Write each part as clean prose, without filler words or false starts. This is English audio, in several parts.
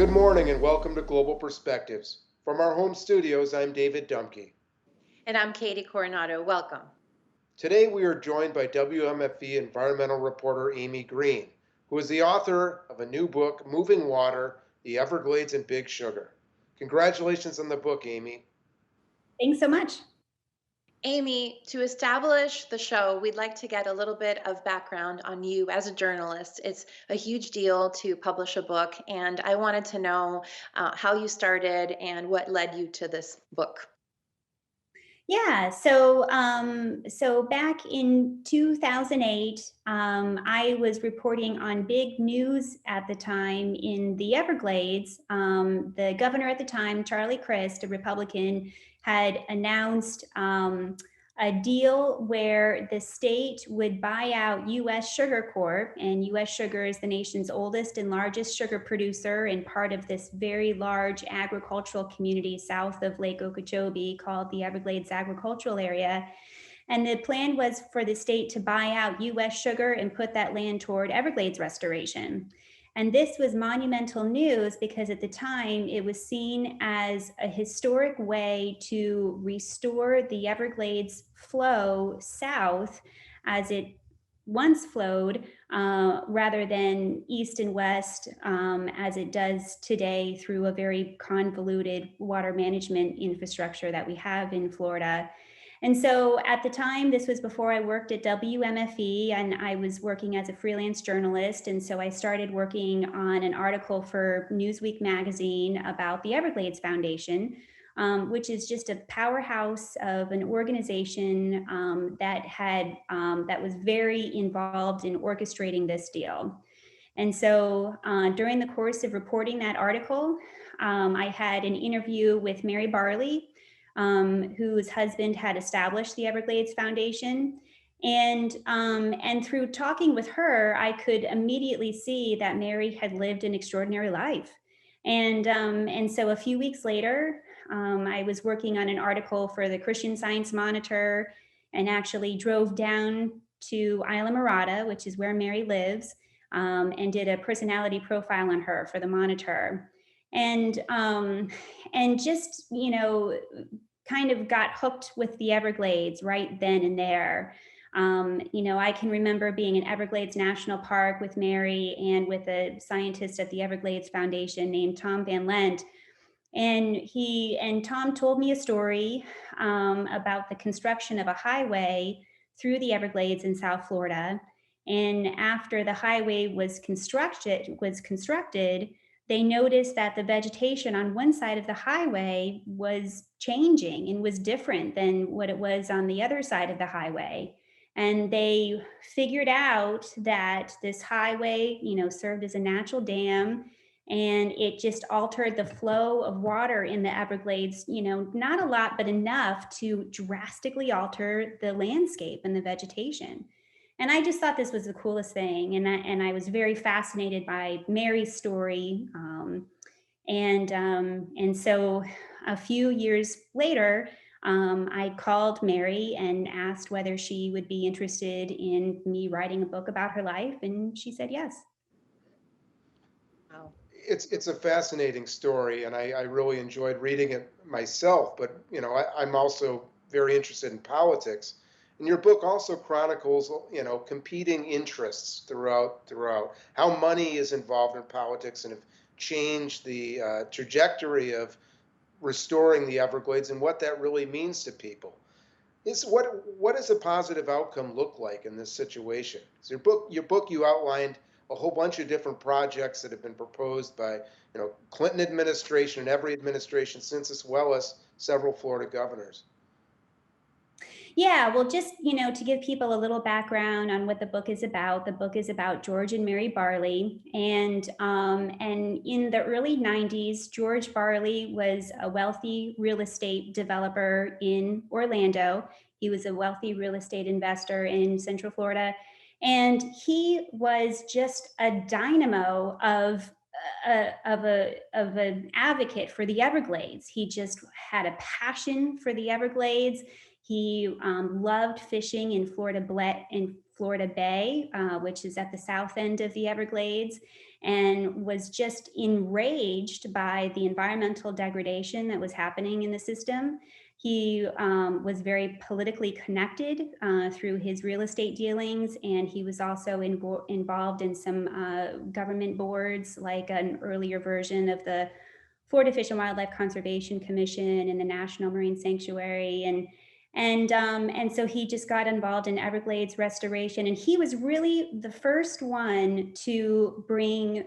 Good morning and welcome to Global Perspectives. From our home studios, I'm David Dumke. And I'm Katie Coronado. Welcome. Today we are joined by WMFE environmental reporter Amy Green, who is the author of a new book, Moving Water, The Everglades and Big Sugar. Congratulations on the book, Amy. Thanks so much. Amy, to establish the show, we'd like to get a little bit of background on you as a journalist. It's a huge deal to publish a book, and I wanted to know how you started and what led you to this book. Yeah, so back in 2008, I was reporting on big news at the time in the Everglades. The governor at the time, Charlie Crist, a Republican, had announced a deal where the state would buy out U.S. Sugar Corp, and U.S. Sugar is the nation's oldest and largest sugar producer and part of this very large agricultural community south of Lake Okeechobee called the Everglades Agricultural Area. And the plan was for the state to buy out U.S. Sugar and put that land toward Everglades restoration. And this was monumental news because at the time it was seen as a historic way to restore the Everglades flow south as it once flowed, rather than east and west as it does today through a very convoluted water management infrastructure that we have in Florida. And so at the time, this was before I worked at WMFE, and I was working as a freelance journalist. And so I started working on an article for Newsweek magazine about the Everglades Foundation, which is just a powerhouse of an organization that was very involved in orchestrating this deal. And so during the course of reporting that article, I had an interview with Mary Barley, whose husband had established the Everglades Foundation. And through talking with her, I could immediately see that Mary had lived an extraordinary life. And so a few weeks later, I was working on an article for the Christian Science Monitor and actually drove down to Islamorada, which is where Mary lives, and did a personality profile on her for the Monitor. And just, kind of got hooked with the Everglades right then and there. I can remember being in Everglades National Park with Mary and with a scientist at the Everglades Foundation named Tom Van Lent. And Tom told me a story about the construction of a highway through the Everglades in South Florida. And after the highway was constructed, they noticed that the vegetation on one side of the highway was changing and was different than what it was on the other side of the highway. And they figured out that this highway, served as a natural dam, and it just altered the flow of water in the Everglades, not a lot, but enough to drastically alter the landscape and the vegetation. And I just thought this was the coolest thing. And I was very fascinated by Mary's story. And so a few years later, I called Mary and asked whether she would be interested in me writing a book about her life. And she said yes. Wow. It's a fascinating story, and I really enjoyed reading it myself. But I'm also very interested in politics. And your book also chronicles, competing interests throughout how money is involved in politics and have changed the trajectory of restoring the Everglades and what that really means to people. What does a positive outcome look like in this situation? So your book you outlined a whole bunch of different projects that have been proposed by Clinton administration and every administration since, as well as several Florida governors. Yeah, well, just, to give people a little background on what the book is about George and Mary Barley. And in the early 90s, George Barley was a wealthy real estate developer in Orlando. He was a wealthy real estate investor in Central Florida. And he was just a dynamo of an advocate for the Everglades. He just had a passion for the Everglades. He loved fishing in Florida Bay, which is at the south end of the Everglades, and was just enraged by the environmental degradation that was happening in the system. He was very politically connected through his real estate dealings, and he was also involved in some government boards, like an earlier version of the Florida Fish and Wildlife Conservation Commission and the National Marine Sanctuary, and so he just got involved in Everglades restoration, and he was really the first one to bring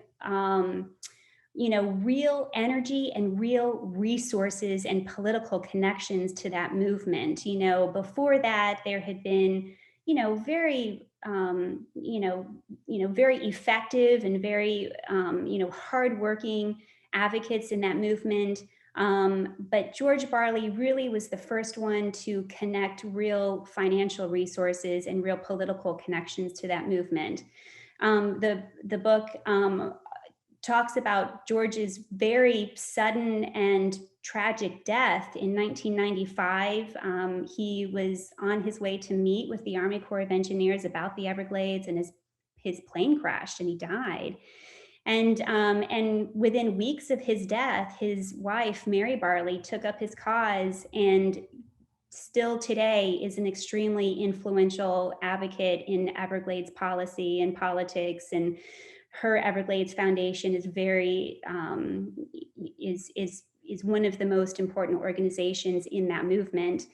real energy and real resources and political connections to that movement. Before that, there had been, very, very effective and very, hardworking advocates in that movement. But George Barley really was the first one to connect real financial resources and real political connections to that movement. The book talks about George's very sudden and tragic death in 1995. He was on his way to meet with the Army Corps of Engineers about the Everglades, and his plane crashed and he died. And within weeks of his death, his wife, Mary Barley, took up his cause, and still today is an extremely influential advocate in Everglades policy and politics. And her Everglades Foundation is is one of the most important organizations in that movement.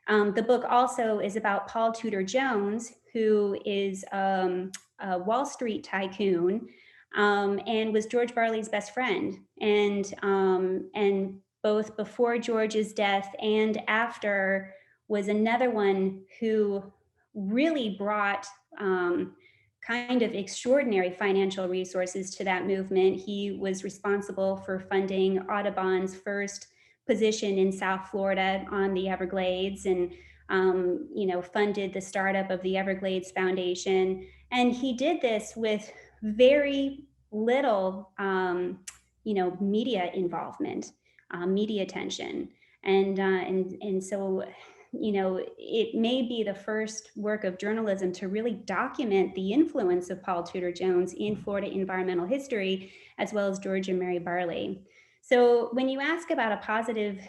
The book also is about Paul Tudor Jones, who is a Wall Street tycoon, and was George Barley's best friend. And both before George's death and after was another one who really brought kind of extraordinary financial resources to that movement. He was responsible for funding Audubon's first position in South Florida on the Everglades, and funded the startup of the Everglades Foundation. And he did this with very little, media involvement, media attention, and so, it may be the first work of journalism to really document the influence of Paul Tudor Jones in Florida environmental history, as well as George and Mary Barley. So when you ask about a positive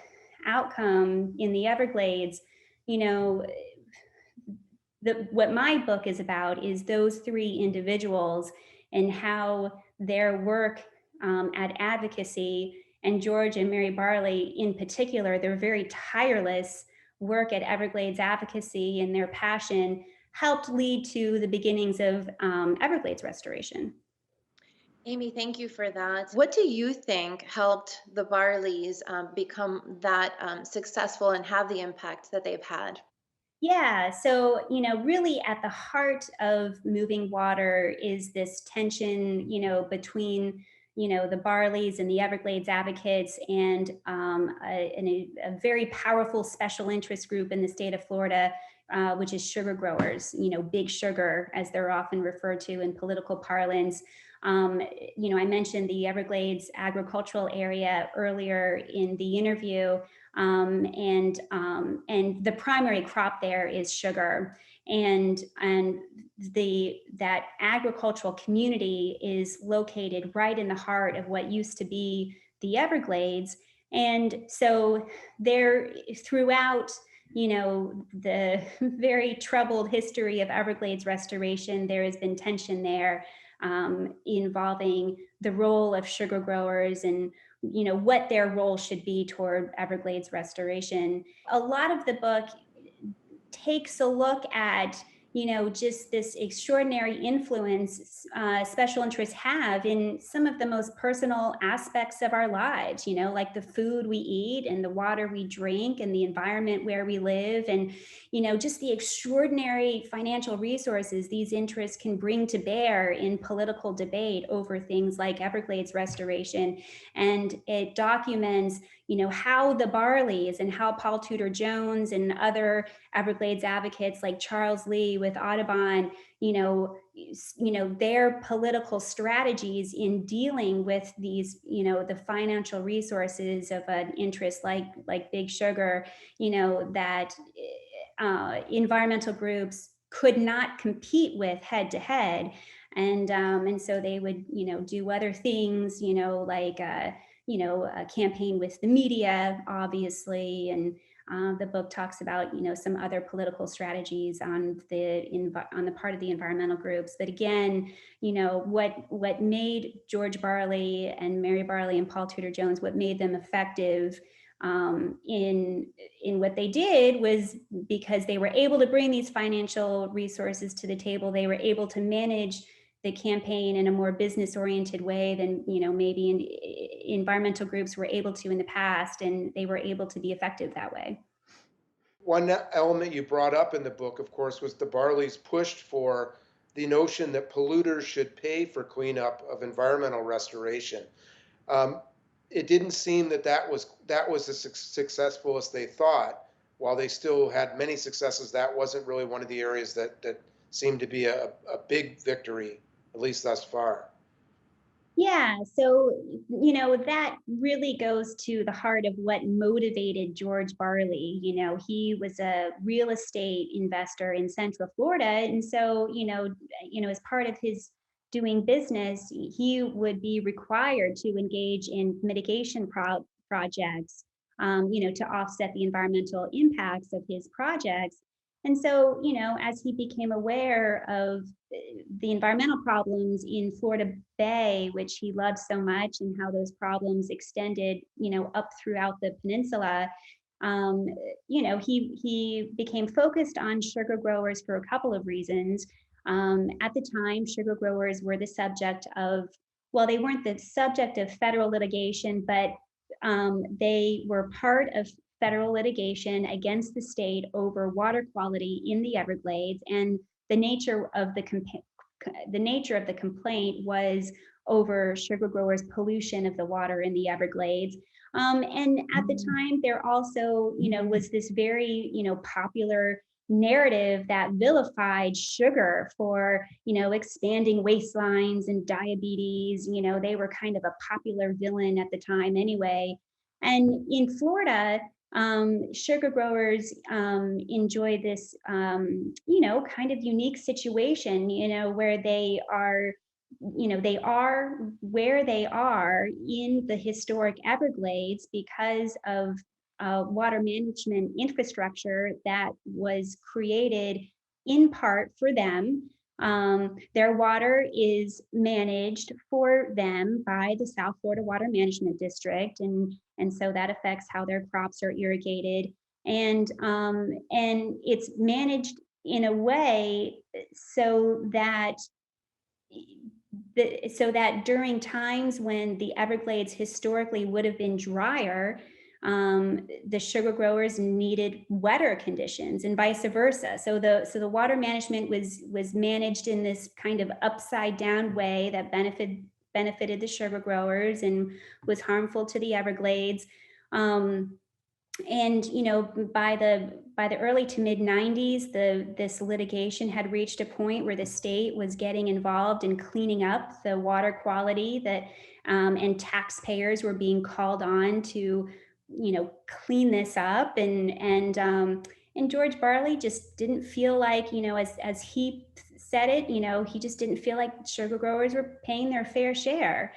outcome in the Everglades, what my book is about is those three individuals and how their work at advocacy, and George and Mary Barley in particular, their very tireless work at Everglades advocacy and their passion helped lead to the beginnings of Everglades restoration. Amy, thank you for that. What do you think helped the Barleys become that successful and have the impact that they've had? Yeah, so, really at the heart of moving water is this tension, between, the Barleys and the Everglades advocates, and a very powerful special interest group in the state of Florida, which is sugar growers, Big Sugar, as they're often referred to in political parlance. I mentioned the Everglades agricultural area earlier in the interview. And the primary crop there is sugar, and that agricultural community is located right in the heart of what used to be the Everglades. And so there, throughout the very troubled history of Everglades restoration, there has been tension there, involving the role of sugar growers and what their role should be toward Everglades restoration. A lot of the book takes a look at just this extraordinary influence special interests have in some of the most personal aspects of our lives, like the food we eat and the water we drink and the environment where we live, and just the extraordinary financial resources these interests can bring to bear in political debate over things like Everglades restoration. And it documents how the Barleys and how Paul Tudor Jones and other Everglades advocates like Charles Lee with Audubon, their political strategies in dealing with these, the financial resources of an interest like Big Sugar, that environmental groups could not compete with head to head. And so they would, do other things, like, campaign with the media, obviously. And the book talks about, some other political strategies on the part of the environmental groups. But again, what made George Barley and Mary Barley and Paul Tudor Jones, what made them effective in what they did was because they were able to bring these financial resources to the table. They were able to manage the campaign in a more business oriented way than maybe environmental groups were able to in the past, and they were able to be effective that way. One element you brought up in the book, of course, was the Barleys pushed for the notion that polluters should pay for cleanup of environmental restoration. Um, it didn't seem that was as successful as they thought. While they still had many successes, that wasn't really one of the areas that seemed to be a big victory, at least thus far. Yeah, so that really goes to the heart of what motivated George Barley. He was a real estate investor in Central Florida, and so as part of his doing business, he would be required to engage in mitigation projects, to offset the environmental impacts of his projects. And so, as he became aware of the environmental problems in Florida Bay, which he loved so much, and how those problems extended, up throughout the peninsula, he became focused on sugar growers for a couple of reasons. At the time, sugar growers were the subject of, well, they weren't the subject of federal litigation, but they were part of federal litigation against the state over water quality in the Everglades, and the nature of the complaint was over sugar growers' pollution of the water in the Everglades. And at the time, there also, was this very, popular narrative that vilified sugar for, expanding waistlines and diabetes. They were kind of a popular villain at the time anyway. And in Florida, sugar growers enjoy this, kind of unique situation, where they are where they are in the historic Everglades because of water management infrastructure that was created in part for them. Their water is managed for them by the South Florida Water Management District, and so that affects how their crops are irrigated, and it's managed in a way so that during times when the Everglades historically would have been drier, the sugar growers needed wetter conditions, and vice versa. So the water management was managed in this kind of upside down way that benefited the sugar growers and was harmful to the Everglades. And by the early to mid 90s, this litigation had reached a point where the state was getting involved in cleaning up the water quality and taxpayers were being called on to clean this up, and George Barley just didn't feel like, as he said it, he just didn't feel like sugar growers were paying their fair share.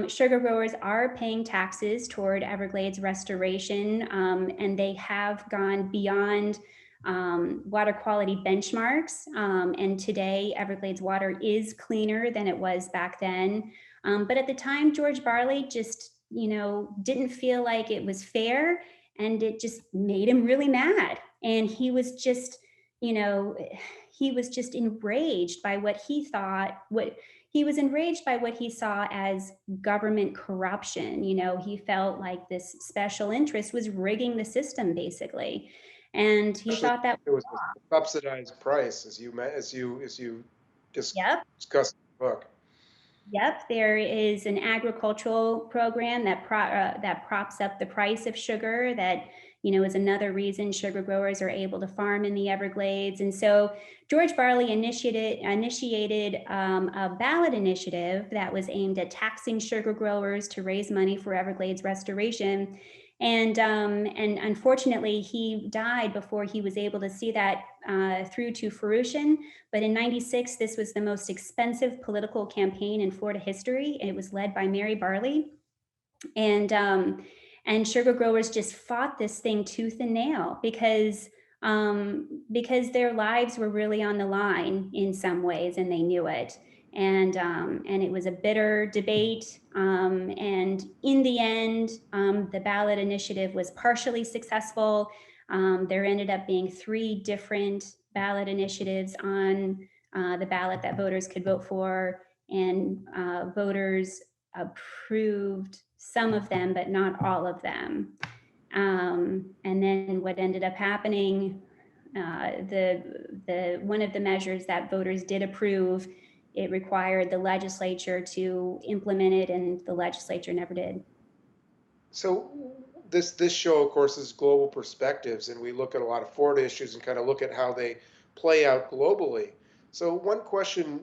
Sugar growers are paying taxes toward Everglades restoration, and they have gone beyond water quality benchmarks. And today, Everglades water is cleaner than it was back then. But at the time, George Barley just, didn't feel like it was fair, and it just made him really mad. And he was just enraged by what he thought, he was enraged by what he saw as government corruption. He felt like this special interest was rigging the system, basically. And he Actually, thought that it was a subsidized price, as you Yep. discussed in the book. Yep, there is an agricultural program that props up the price of sugar. That is another reason sugar growers are able to farm in the Everglades. And so George Barley initiated a ballot initiative that was aimed at taxing sugar growers to raise money for Everglades restoration. And unfortunately, he died before he was able to see that through to fruition. But in '96, this was the most expensive political campaign in Florida history. It was led by Mary Barley, and sugar growers just fought this thing tooth and nail because their lives were really on the line in some ways, and they knew it. And it was a bitter debate. And in the end, the ballot initiative was partially successful. There ended up being 3 different ballot initiatives on the ballot that voters could vote for, and voters approved some of them, but not all of them. And then what ended up happening, the one of the measures that voters did approve, it required the legislature to implement it, and the legislature never did. So this show, of course, is Global Perspectives, and we look at a lot of Florida issues and kind of look at how they play out globally. So one question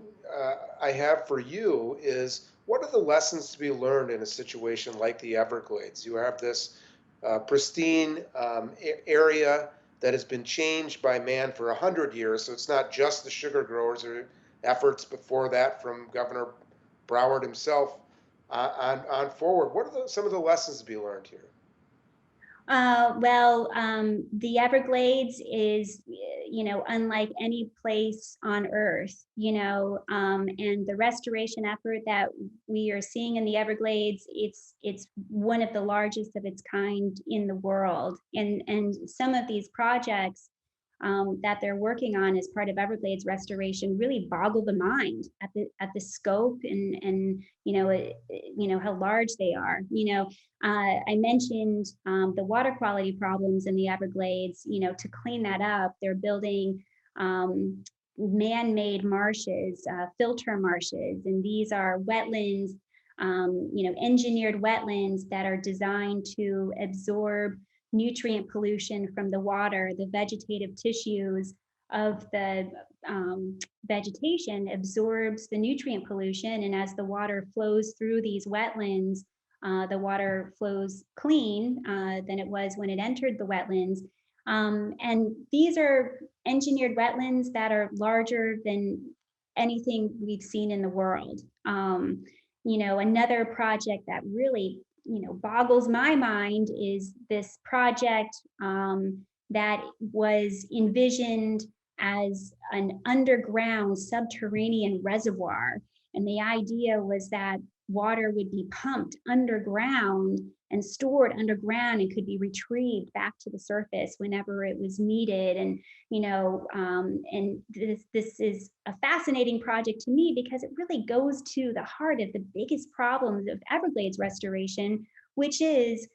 I have for you is, what are the lessons to be learned in a situation like the Everglades? You have this pristine area that has been changed by man for 100 years. So it's not just the sugar growers or efforts before that from Governor Broward himself on forward. What are some of the lessons to be learned here? The Everglades is, unlike any place on Earth, and the restoration effort that we are seeing in the Everglades, it's one of the largest of its kind in the world. And some of these projects that they're working on as part of Everglades restoration really boggle the mind at the scope and how large they are. I mentioned the water quality problems in the Everglades. To clean that up, they're building man-made marshes, filter marshes, and these are wetlands, engineered wetlands that are designed to absorb nutrient pollution from the water. The vegetative tissues of the vegetation absorbs the nutrient pollution, and as the water flows through these wetlands, the water flows clean than it was when it entered the wetlands. And these are engineered wetlands that are larger than anything we've seen in the world. Another project that really boggles my mind is this project that was envisioned as an underground subterranean reservoir. And the idea was that water would be pumped underground and stored underground and could be retrieved back to the surface whenever it was needed. And this is a fascinating project to me because it really goes to the heart of the biggest problems of Everglades restoration, which is,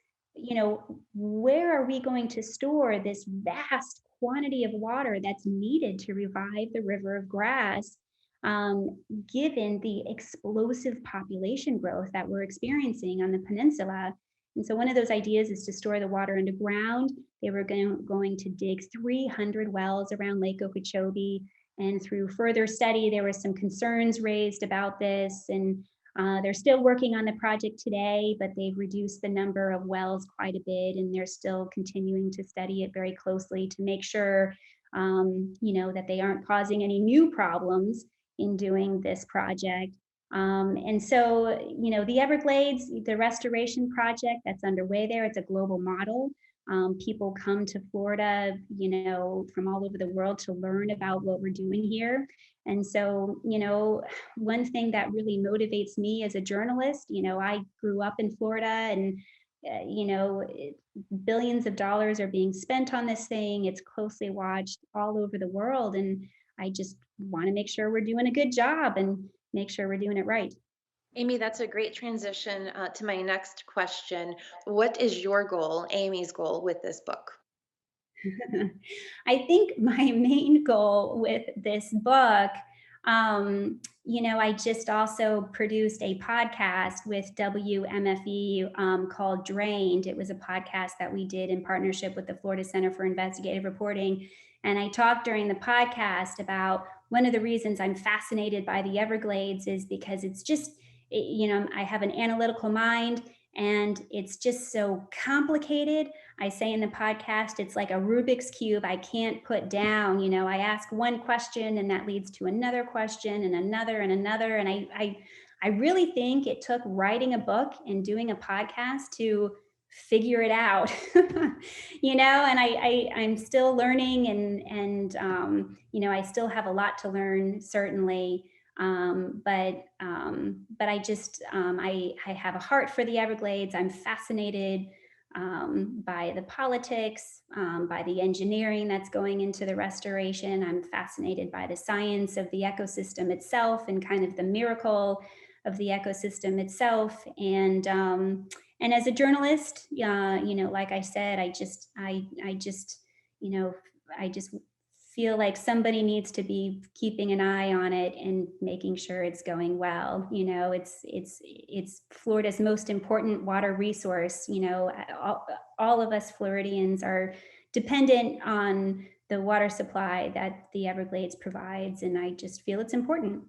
where are we going to store this vast quantity of water that's needed to revive the River of Grass, given the explosive population growth that we're experiencing on the peninsula? And so one of those ideas is to store the water underground. They were going to dig 300 wells around Lake Okeechobee. And through further study, there were some concerns raised about this. And they're still working on the project today, but they've reduced the number of wells quite a bit. And they're still continuing to study it very closely to make sure, that they aren't causing any new problems in doing this project. And so, the Everglades, the restoration project that's underway there, it's a global model. People come to Florida, from all over the world to learn about what we're doing here. And so, one thing that really motivates me as a journalist, I grew up in Florida, and billions of dollars are being spent on this thing. It's closely watched all over the world. And I just want to make sure we're doing a good job and make sure we're doing it right. Amy, that's a great transition to my next question. What is your goal, Amy's goal, with this book? I think my main goal with this book, I just also produced a podcast with WMFE called Drained. It was a podcast that we did in partnership with the Florida Center for Investigative Reporting. And I talked during the podcast about one of the reasons I'm fascinated by the Everglades is because it's just, I have an analytical mind, and it's just so complicated. I say in the podcast, it's like a Rubik's Cube I can't put down. I ask one question and that leads to another question and another and another. And I really think it took writing a book and doing a podcast to figure it out. And I'm still learning, and I still have a lot to learn, certainly. But I have a heart for the Everglades. I'm fascinated by the politics, by the engineering that's going into the restoration. I'm fascinated by the science of the ecosystem itself and kind of the miracle of the ecosystem itself. And as a journalist, like I said, you know, I just feel like somebody needs to be keeping an eye on it and making sure it's going well. It's Florida's most important water resource. All of us Floridians are dependent on the water supply that the Everglades provides, and I just feel it's important.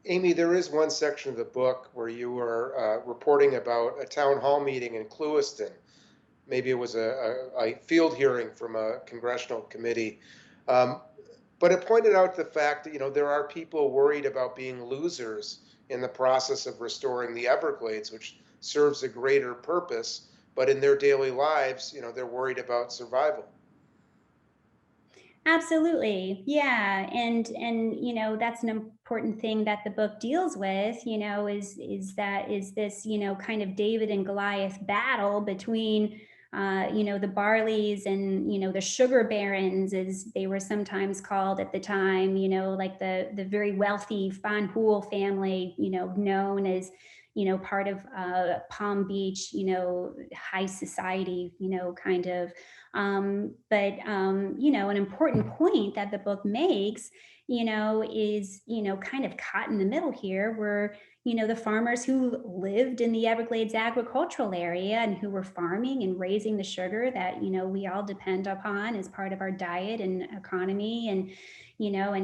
Amy, there is one section of the book where you were reporting about a town hall meeting in Clewiston. Maybe it was a field hearing from a congressional committee. Um, but it pointed out the fact that, there are people worried about being losers in the process of restoring the Everglades, which serves a greater purpose. But in their daily lives, they're worried about survival. Absolutely. Yeah. And that's an important thing that the book deals with, is this, kind of David and Goliath battle between the Barleys and, the sugar barons, as they were sometimes called at the time, like the very wealthy Van Hool family, known as, part of Palm Beach, high society, kind of. But an important point that the book makes, is, kind of caught in the middle here, where, the farmers who lived in the Everglades agricultural area and who were farming and raising the sugar that, we all depend upon as part of our diet and economy, and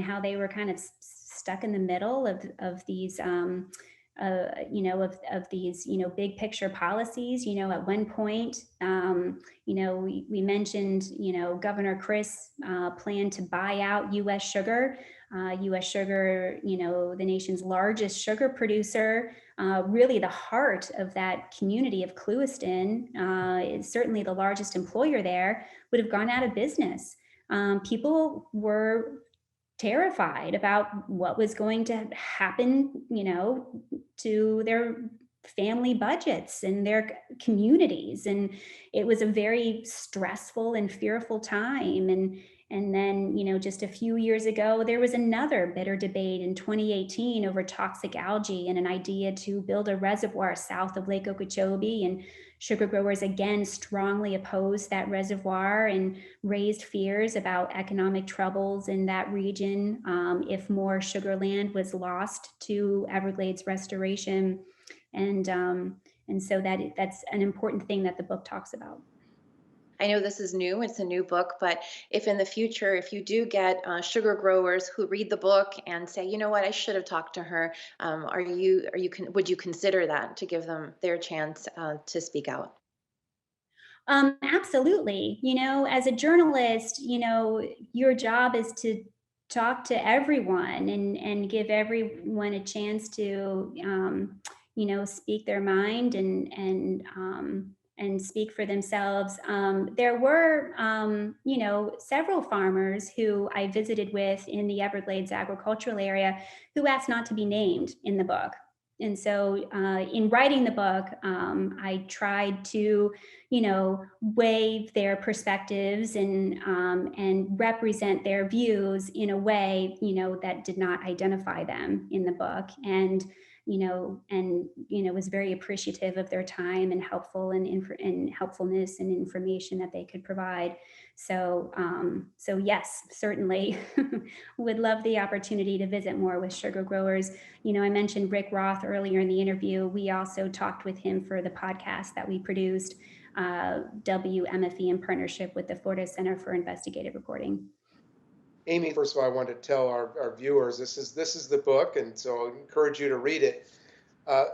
how they were kind of stuck in the middle of these, of these, big picture policies. At one point, we mentioned, Governor Chris planned to buy out U.S. Sugar. U.S. Sugar, the nation's largest sugar producer, really the heart of that community of Clewiston, is certainly the largest employer there, would have gone out of business. People were terrified about what was going to happen, to their family budgets and their communities. And it was a very stressful and fearful time. And then, just a few years ago, there was another bitter debate in 2018 over toxic algae and an idea to build a reservoir south of Lake Okeechobee. And sugar growers again strongly opposed that reservoir and raised fears about economic troubles in that region if more sugar land was lost to Everglades restoration. And so that's an important thing that the book talks about. I know this is new, it's a new book, but if in the future, if you do get sugar growers who read the book and say, you know what, I should have talked to her, would you consider that to give them their chance to speak out? Absolutely. As a journalist, your job is to talk to everyone and give everyone a chance to, speak their mind and speak for themselves. There were, several farmers who I visited with in the Everglades agricultural area who asked not to be named in the book. And so in writing the book, I tried to, weigh their perspectives and represent their views in a way, that did not identify them in the book. And was very appreciative of their time and and helpfulness and information that they could provide. So yes, certainly would love the opportunity to visit more with sugar growers. I mentioned Rick Roth earlier in the interview. We also talked with him for the podcast that we produced, WMFE, in partnership with the Florida Center for Investigative Reporting. Amy, first of all, I want to tell our viewers this is the book, and so I encourage you to read it. Uh,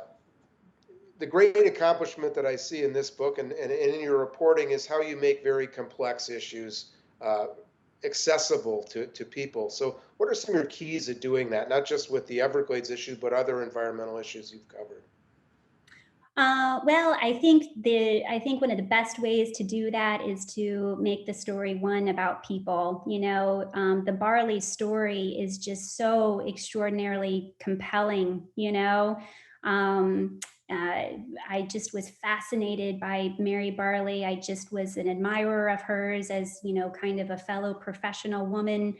the great accomplishment that I see in this book and in your reporting is how you make very complex issues uh, accessible to people. So, what are some of your keys at doing that, not just with the Everglades issue, but other environmental issues you've covered? Well, I think one of the best ways to do that is to make the story one about people. The Barley story is just so extraordinarily compelling. Um, I just was fascinated by Mary Barley. I just was an admirer of hers as kind of a fellow professional woman.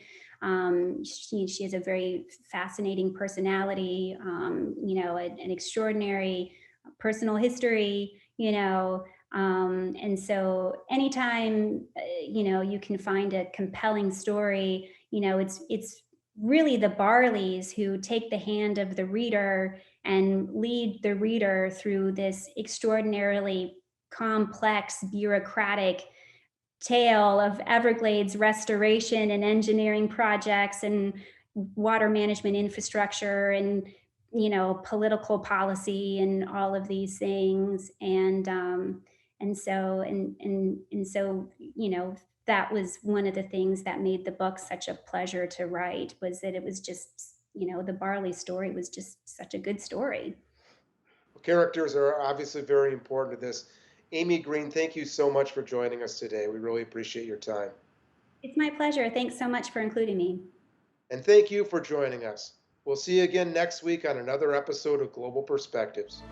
She has a very fascinating personality. An extraordinary personal history, and so anytime you can find a compelling story, it's really the Barleys who take the hand of the reader and lead the reader through this extraordinarily complex bureaucratic tale of Everglades restoration and engineering projects and water management infrastructure and political policy and all of these things. And so that was one of the things that made the book such a pleasure to write, was that it was just the Barley story was just such a good story. Characters are obviously very important to this. Amy Green, thank you so much for joining us today. We really appreciate your time. It's my pleasure. Thanks so much for including me. And thank you for joining us. We'll see you again next week on another episode of Global Perspectives.